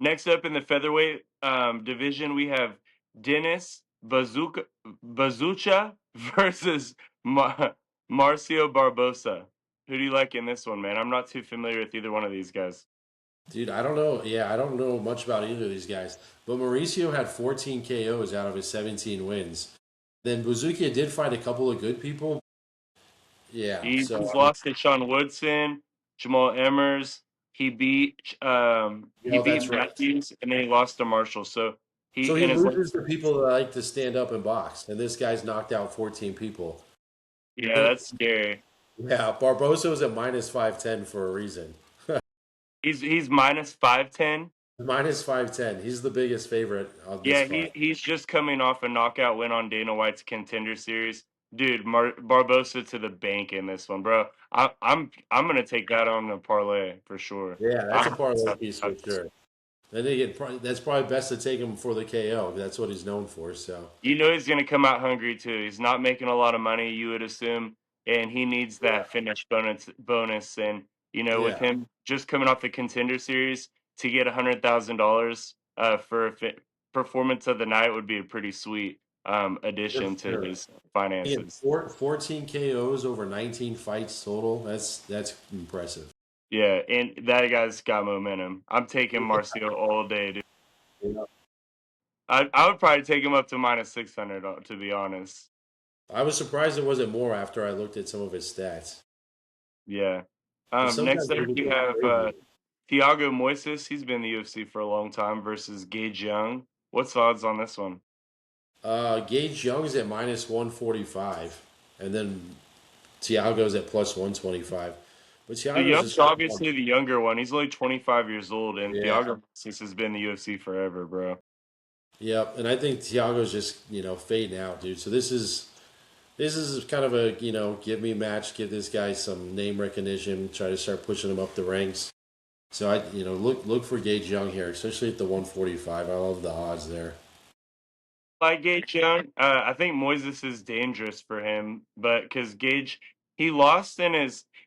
Next up in the featherweight division, we have Dennis Bazucha versus Marcio Barbosa. Who do you like in this one, man? I'm not too familiar with either one of these guys. Dude, I don't know. Yeah, I don't know much about either of these guys. But Mauricio had 14 KOs out of his 17 wins. Then Bazukia did fight a couple of good people. Yeah, so He's lost to Sean Woodson, Jamal Emmers. He beat that's right. Matthews, and then he lost to Marshall. So So he he and his loses to people that like to stand up and box, and this guy's knocked out 14 people. yeah, that's scary. Yeah, Barbosa was at minus 510 for a reason. He's minus 510. Minus 510. He's the biggest favorite of this Yeah, fight. he's just coming off a knockout win on Dana White's Contender Series. Dude, Barbosa to the bank in this one, bro. I'm gonna take that on the parlay for sure. Yeah, that's a I, parlay piece for sure. Then that's probably best to take him for the KO. That's what he's known for. So you know he's gonna come out hungry too. He's not making a lot of money, you would assume, and he needs yeah, that finish bonus. And with yeah, him just coming off the Contender Series to get $100,000 for performance of the night would be a pretty sweet for addition to sure. his He had finances. 14 KOs over 19 fights total. That's impressive. Yeah, and that guy's got momentum. I'm taking Yeah. Marcio all day, dude. Yeah. I would probably take him up to minus 600, to be honest. I was surprised it wasn't more after I looked at some of his stats. Yeah. But Next sometimes up, people you go have crazy. Thiago Moises. He's been in the UFC for a long time versus Gage Young. What's the odds on this one? Gage Young's at minus 145, and then Tiago's at plus 125. But The Tiago's Young's just got more. obviously the younger one. He's only 25 years old, and Yeah. Thiago Moises has been in the UFC forever, bro. Yep. And I think Tiago's just, fading out, dude. So this is kind of a, give me match, give this guy some name recognition, try to start pushing him up the ranks. So look for Gage Young here, especially at the 145. I love the odds there. Like Gage Young, I think Moises is dangerous for him, but because Gage, he lost in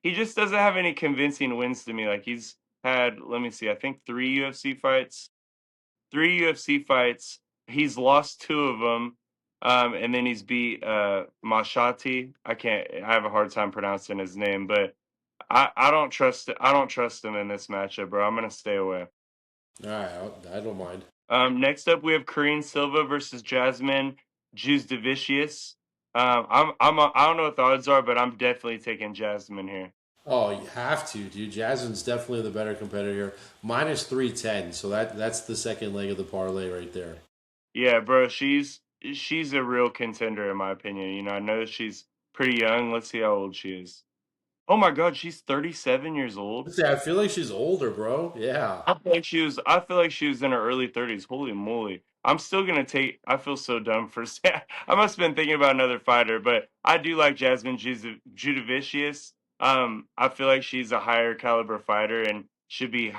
he just doesn't have any convincing wins to me. Like he's had, let me see, I think three UFC fights. Three UFC fights. He's lost two of them, and then he's beat Mashati. I have a hard time pronouncing his name, but I don't trust it. I don't trust him in this matchup, bro. I'm gonna stay away. All right, I don't mind. Next up, we have Korean Silva versus Jasmine Juz DeVicious. I don't know what the odds are, but I'm definitely taking Jasmine here. Oh, you have to, dude. Jasmine's definitely the better competitor here. Minus 310, so that's the second leg of the parlay right there. Yeah, bro, she's a real contender in my opinion. I know she's pretty young. Let's see how old she is. Oh my God, she's 37 years old. Let's say, I feel like she's older, bro. Yeah. I feel like she was in her early 30s. Holy moly. I'm still gonna take I feel so dumb for I must have been thinking about another fighter, but I do like Jasmine Judavicius. I feel like she's a higher caliber fighter and should be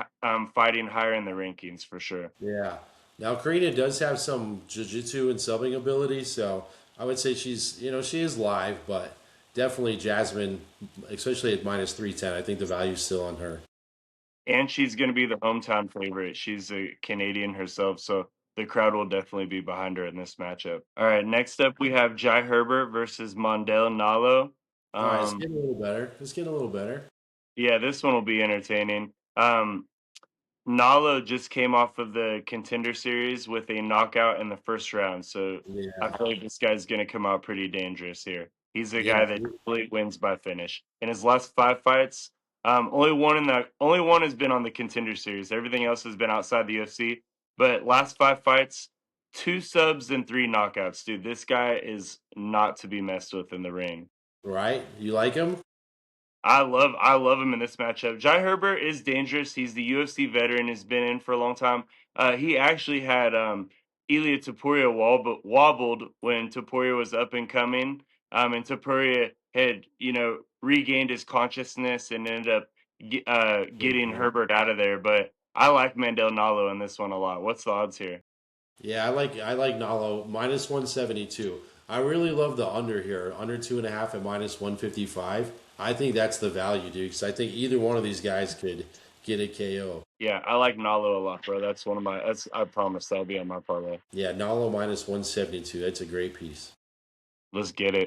fighting higher in the rankings for sure. Yeah. Now, Karina does have some jiu-jitsu and subbing ability, so I would say she is live, but definitely Jasmine, especially at minus 310. I think the value's still on her. And she's gonna be the hometown favorite. She's a Canadian herself, so the crowd will definitely be behind her in this matchup. All right, next up we have Jai Herbert versus Mondale Nalo. All right, it's Um, getting a little better. It's getting a little better. Yeah, this one will be entertaining. Nalo just came off of the Contender Series with a knockout in the first round, so I Yeah. feel like this guy's going to come out pretty dangerous here. He's a Yeah. guy that really wins by finish. In his last five fights, only one has been on the Contender Series. Everything else has been outside the UFC. But last five fights, two subs and three knockouts, dude. This guy is not to be messed with in the ring. Right? You like him? I love him in this matchup. Jai Herbert is dangerous. He's the UFC veteran. Has been in for a long time. He actually had Ilia Topuria wobbled when Topuria was up and coming, and Topuria had regained his consciousness and ended up getting Mhm. Herbert out of there. But I like Mandel Nalo in this one a lot. What's the odds here? Yeah, I like Nalo minus 172. I really love the under here, under 2.5 at minus 155. I think that's the value, dude. Because I think either one of these guys could get a KO. Yeah, I like Nalo a lot, bro. That's one of my. That's I promise that'll be on my parlay. Yeah, Nalo minus 172. That's a great piece. Let's get it.